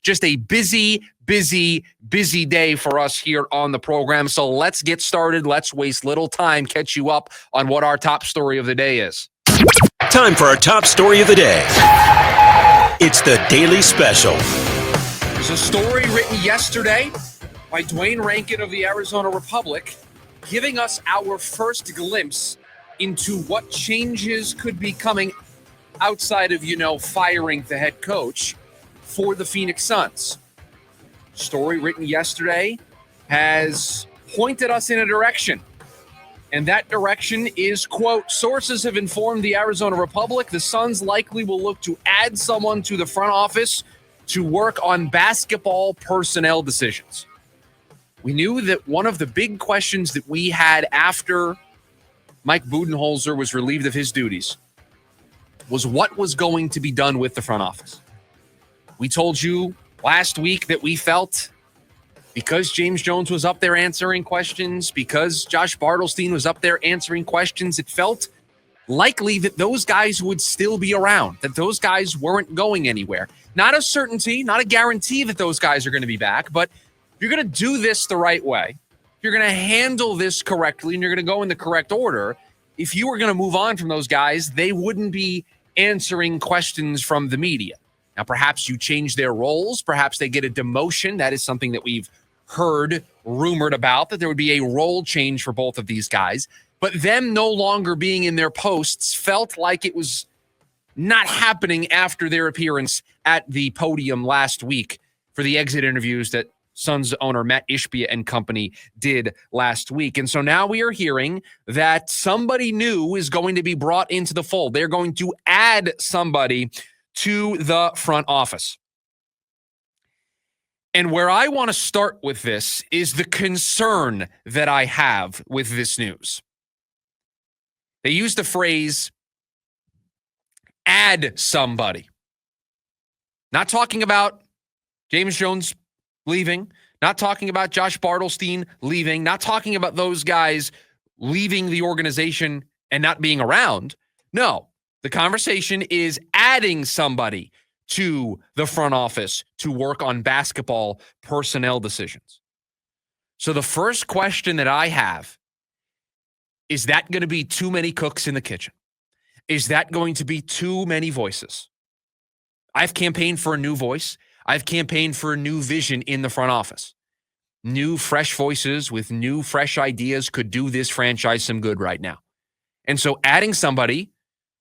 Just a busy day for us here on the program. So let's get started. Let's waste little time, catch you up on what our top story of the day is. Time for our top story of the day. It's the Daily Special. There's a story written yesterday by Dwayne Rankin of the Arizona Republic, giving us our first glimpse into what changes could be coming outside of, firing the head coach for the Phoenix Suns. Story written yesterday has pointed us in a direction. And that direction is, quote, sources have informed the Arizona Republic the Suns likely will look to add someone to the front office to work on basketball personnel decisions. We knew that one of the big questions that we had after Mike Budenholzer was relieved of his duties was what was going to be done with the front office. We told you last week that we felt because James Jones was up there answering questions, because Josh Bartelstein was up there answering questions, it felt likely that those guys would still be around, that those guys weren't going anywhere. Not a certainty, not a guarantee that those guys are going to be back, but if you're going to do this the right way, if you're going to handle this correctly, and you're going to go in the correct order, if you were going to move on from those guys, they wouldn't be answering questions from the media. Now, perhaps you change their roles. Perhaps they get a demotion. That is something that we've heard rumored about, that there would be a role change for both of these guys. But them no longer being in their posts felt like it was not happening after their appearance at the podium last week for the exit interviews that Suns owner Matt Ishbia and company did last week. And so now we are hearing that somebody new is going to be brought into the fold. They're going to add somebody to the front office. And where I want to start with this is the concern that I have with this news. They use the phrase, add somebody. Not talking about James Jones leaving, not talking about Josh Bartelstein leaving, not talking about those guys leaving the organization and not being around. No, the conversation is adding somebody to the front office to work on basketball personnel decisions. So the first question that I have, is that going to be too many cooks in the kitchen? Is that going to be too many voices? I've campaigned for a new voice. I've campaigned for a new vision in the front office. New, fresh voices with new, fresh ideas could do this franchise some good right now. And so adding somebody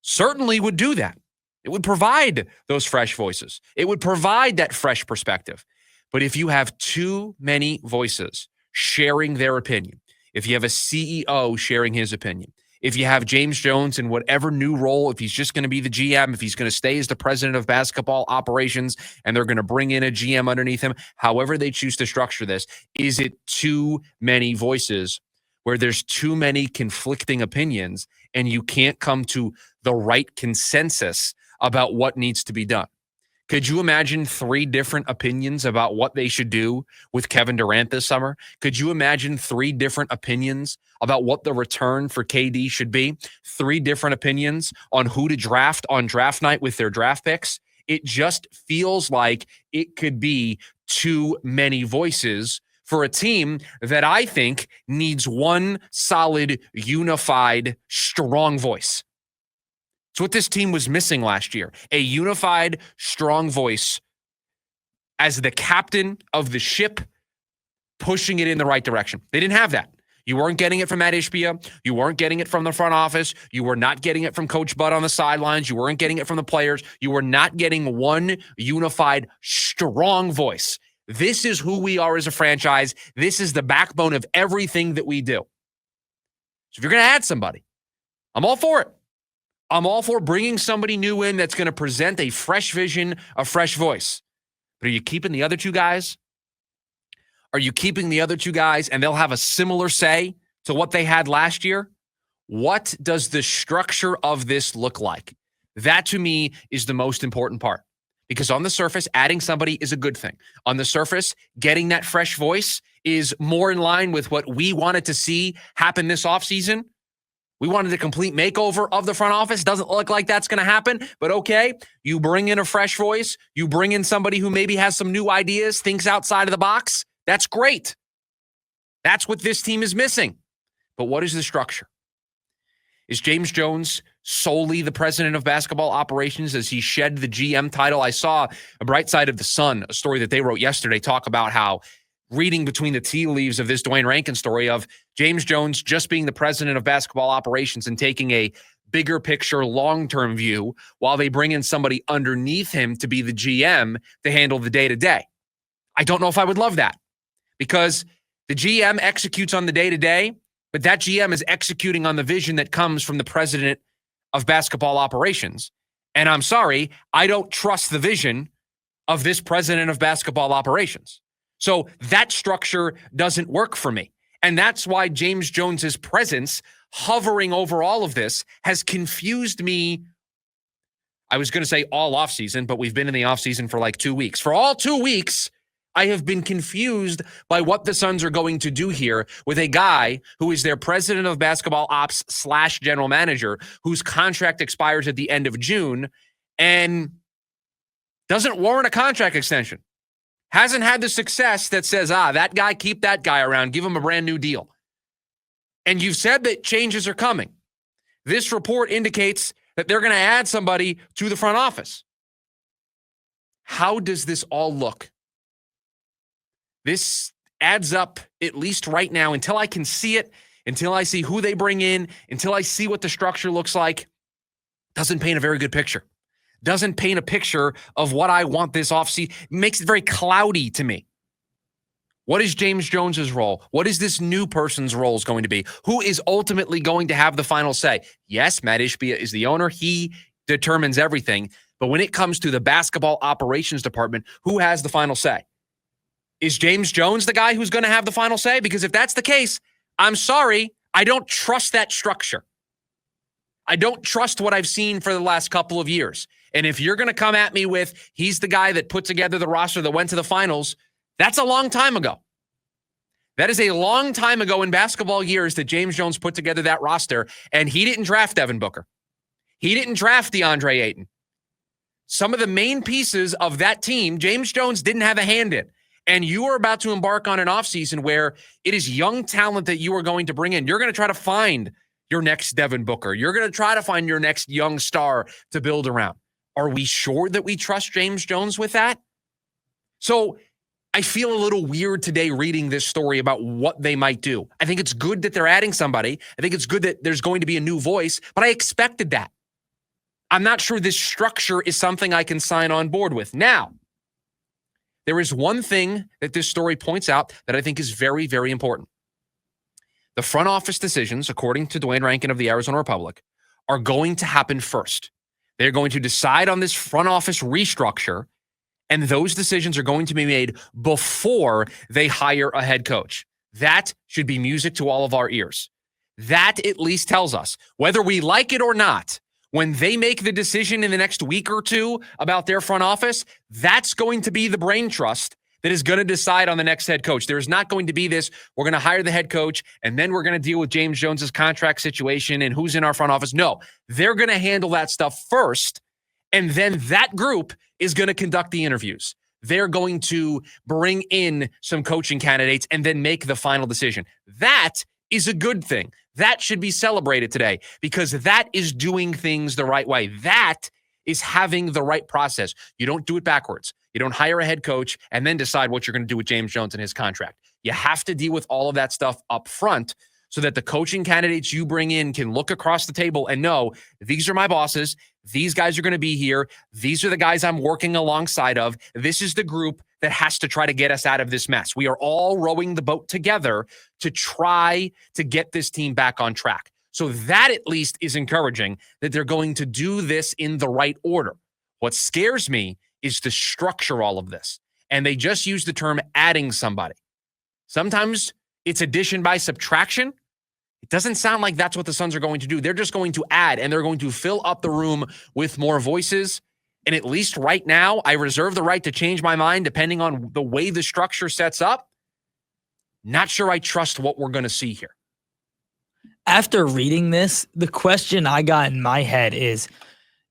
certainly would do that. It would provide those fresh voices. It would provide that fresh perspective. But if you have too many voices sharing their opinion, if you have a CEO sharing his opinion, if you have James Jones in whatever new role, if he's just going to be the GM, if he's going to stay as the president of basketball operations, and they're going to bring in a GM underneath him, however they choose to structure this, is it too many voices where there's too many conflicting opinions and you can't come to the right consensus about what needs to be done? Could you imagine 3 different opinions about what they should do with Kevin Durant this summer? Could you imagine 3 different opinions about what the return for KD should be? 3 different opinions on who to draft on draft night with their draft picks? It just feels like it could be too many voices for a team that I think needs one solid, unified, strong voice. It's what this team was missing last year. A unified, strong voice as the captain of the ship, pushing it in the right direction. They didn't have that. You weren't getting it from Matt Ishbia. You weren't getting it from the front office. You were not getting it from Coach Bud on the sidelines. You weren't getting it from the players. You were not getting one unified, strong voice. This is who we are as a franchise. This is the backbone of everything that we do. So if you're going to add somebody, I'm all for it. I'm all for bringing somebody new in that's going to present a fresh vision, a fresh voice. But are you keeping the other 2 guys? Are you keeping the other 2 guys and they'll have a similar say to what they had last year? What does the structure of this look like? That to me is the most important part. Because on the surface, adding somebody is a good thing. On the surface, getting that fresh voice is more in line with what we wanted to see happen this offseason. We wanted a complete makeover of the front office. Doesn't look like that's going to happen, but okay. You bring in a fresh voice. You bring in somebody who maybe has some new ideas, thinks outside of the box. That's great. That's what this team is missing. But what is the structure? Is James Jones solely the president of basketball operations as he shed the GM title? I saw a Bright Side of the Sun, a story that they wrote yesterday, talk about how reading between the tea leaves of this Dwayne Rankin story of James Jones just being the president of basketball operations and taking a bigger picture, long-term view while they bring in somebody underneath him to be the GM to handle the day-to-day. I don't know if I would love that because the GM executes on the day-to-day, but that GM is executing on the vision that comes from the president of basketball operations. And I'm sorry, I don't trust the vision of this president of basketball operations. So that structure doesn't work for me. And that's why James Jones's presence hovering over all of this has confused me. I was going to say all offseason, but we've been in the offseason for like 2 weeks. For all 2 weeks, I have been confused by what the Suns are going to do here with a guy who is their president of basketball ops / general manager, whose contract expires at the end of June and doesn't warrant a contract extension. Hasn't had the success that says, that guy, keep that guy around, give him a brand new deal. And you've said that changes are coming. This report indicates that they're going to add somebody to the front office. How does this all look? This adds up, at least right now, until I can see it, until I see who they bring in, until I see what the structure looks like, doesn't paint a very good picture. Doesn't paint a picture of what I want this offseason. Makes it very cloudy to me. What is James Jones's role? What is this new person's role going to be? Who is ultimately going to have the final say? Yes, Matt Ishbia is the owner. He determines everything. But when it comes to the basketball operations department, who has the final say? Is James Jones the guy who's going to have the final say? Because if that's the case, I'm sorry, I don't trust that structure. I don't trust what I've seen for the last couple of years. And if you're going to come at me with, he's the guy that put together the roster that went to the finals, that's a long time ago. That is a long time ago in basketball years that James Jones put together that roster, and he didn't draft Devin Booker. He didn't draft DeAndre Ayton. Some of the main pieces of that team, James Jones didn't have a hand in. And you are about to embark on an offseason where it is young talent that you are going to bring in. You're going to try to find your next Devin Booker. You're going to try to find your next young star to build around. Are we sure that we trust James Jones with that? So I feel a little weird today reading this story about what they might do. I think it's good that they're adding somebody. I think it's good that there's going to be a new voice, but I expected that. I'm not sure this structure is something I can sign on board with. Now, there is one thing that this story points out that I think is very, very important. The front office decisions, according to Dwayne Rankin of the Arizona Republic, are going to happen first. They're going to decide on this front office restructure, and those decisions are going to be made before they hire a head coach. That should be music to all of our ears. That at least tells us, whether we like it or not, when they make the decision in the next week or two about their front office, that's going to be the brain trust that is going to decide on the next head coach. There is not going to be this, we're going to hire the head coach, and then we're going to deal with James Jones's contract situation and who's in our front office. No, they're going to handle that stuff first, and then that group is going to conduct the interviews. They're going to bring in some coaching candidates and then make the final decision. That is a good thing. That should be celebrated today because that is doing things the right way. That is having the right process. You don't do it backwards. You don't hire a head coach and then decide what you're going to do with James Jones and his contract. You have to deal with all of that stuff up front so that the coaching candidates you bring in can look across the table and know, these are my bosses. These guys are going to be here. These are the guys I'm working alongside of. This is the group that has to try to get us out of this mess. We are all rowing the boat together to try to get this team back on track. So that at least is encouraging that they're going to do this in the right order. What scares me is to structure all of this. And they just use the term adding somebody. Sometimes it's addition by subtraction. It doesn't sound like that's what the Suns are going to do. They're just going to add, and they're going to fill up the room with more voices. And at least right now, I reserve the right to change my mind depending on the way the structure sets up. Not sure I trust what we're going to see here. After reading this, the question I got in my head is,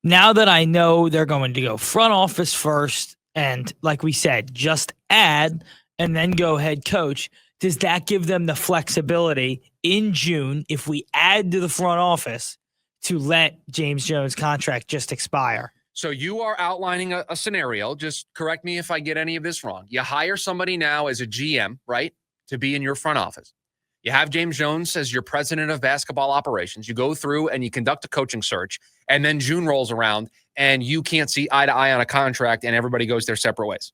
now that I know they're going to go front office first, and like we said, just add and then go head coach, does that give them the flexibility in June, if we add to the front office, to let James Jones' contract just expire? So you are outlining a scenario. Just correct me if I get any of this wrong. You hire somebody now as a GM, right, to be in your front office. You have James Jones as your president of basketball operations. You go through and you conduct a coaching search, and then June rolls around and you can't see eye to eye on a contract and everybody goes their separate ways.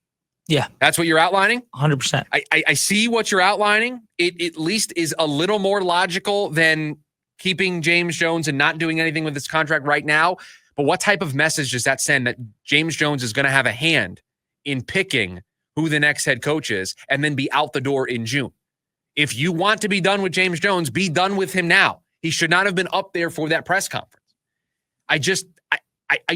Yeah. That's what you're outlining? 100%. I see what you're outlining. It at least is a little more logical than keeping James Jones and not doing anything with this contract right now. But what type of message does that send that James Jones is going to have a hand in picking who the next head coach is and then be out the door in June? If you want to be done with James Jones, be done with him now. He should not have been up there for that press conference. I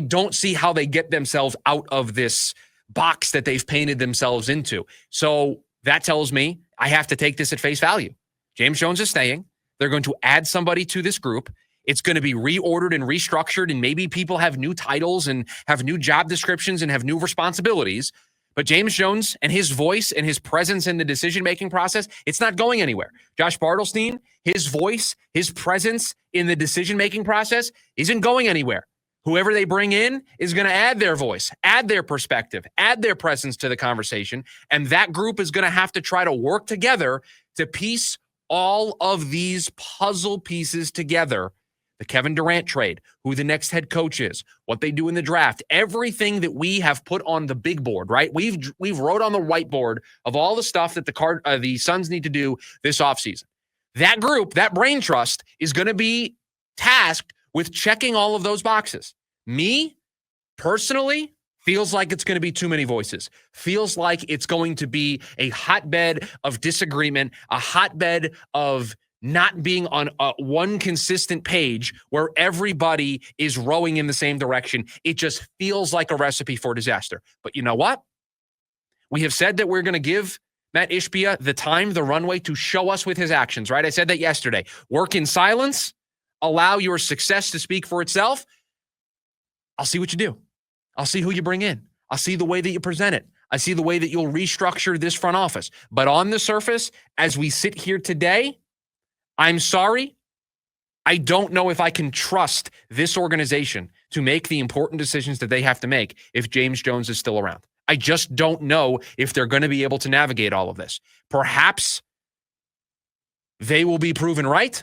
don't see how they get themselves out of this box that they've painted themselves into. So that tells me I have to take this at face value. James Jones is staying. They're going to add somebody to this group. It's going to be reordered and restructured, and maybe people have new titles and have new job descriptions and have new responsibilities. But James Jones and his voice and his presence in the decision-making process, it's not going anywhere. Josh Bartelstein, his voice, his presence in the decision-making process isn't going anywhere. Whoever they bring in is going to add their voice, add their perspective, add their presence to the conversation, and that group is going to have to try to work together to piece all of these puzzle pieces together. The Kevin Durant trade, who the next head coach is, what they do in the draft, everything that we have put on the big board, right? We've wrote on the whiteboard of all the stuff that the Suns need to do this offseason. That group, that brain trust, is going to be tasked with checking all of those boxes. Me, personally, feels like it's going to be too many voices. Feels like it's going to be a hotbed of disagreement, a hotbed of not being on one consistent page where everybody is rowing in the same direction. It just feels like a recipe for disaster. But you know what? We have said that we're going to give Matt Ishbia the time, the runway to show us with his actions, right? I said that yesterday. Work in silence. Allow your success to speak for itself. I'll see what you do. I'll see who you bring in. I'll see the way that you present it. I see the way that you'll restructure this front office. But on the surface, as we sit here today, I'm sorry, I don't know if I can trust this organization to make the important decisions that they have to make if James Jones is still around. I just don't know if they're going to be able to navigate all of this. Perhaps they will be proven right,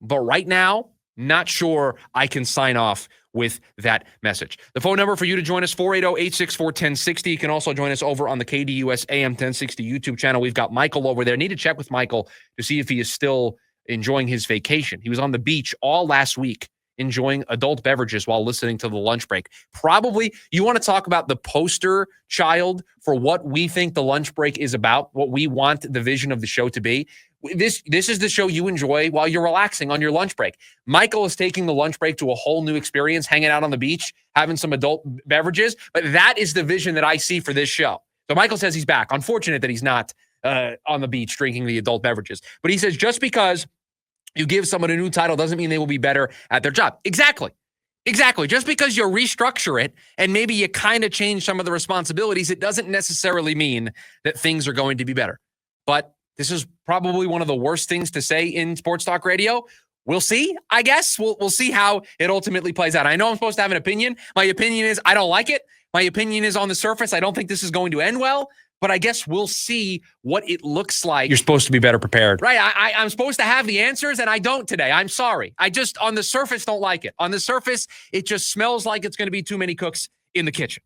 but right now, not sure I can sign off with that message. The phone number for you to join us, 480-864-1060. You can also join us over on the KDUS AM 1060 YouTube channel. We've got Michael over there. Need to check with Michael to see if he is still enjoying his vacation. He was on the beach all last week enjoying adult beverages while listening to the lunch break. Probably, you want to talk about the poster child for what we think the lunch break is about, what we want the vision of the show to be. This is the show you enjoy while you're relaxing on your lunch break. Michael is taking the lunch break to a whole new experience, hanging out on the beach, having some adult beverages. But that is the vision that I see for this show. So Michael says he's back. Unfortunate that he's not on the beach drinking the adult beverages. But he says just because you give someone a new title doesn't mean they will be better at their job. Exactly. Just because you restructure it and maybe you kind of change some of the responsibilities, it doesn't necessarily mean that things are going to be better. But this is probably one of the worst things to say in sports talk radio. We'll see, I guess. We'll see how it ultimately plays out. I know I'm supposed to have an opinion. My opinion is I don't like it. My opinion is on the surface, I don't think this is going to end well. But I guess we'll see what it looks like. You're supposed to be better prepared. Right. I'm supposed to have the answers, and I don't today. I'm sorry. I just, on the surface, don't like it. On the surface, it just smells like it's going to be too many cooks in the kitchen.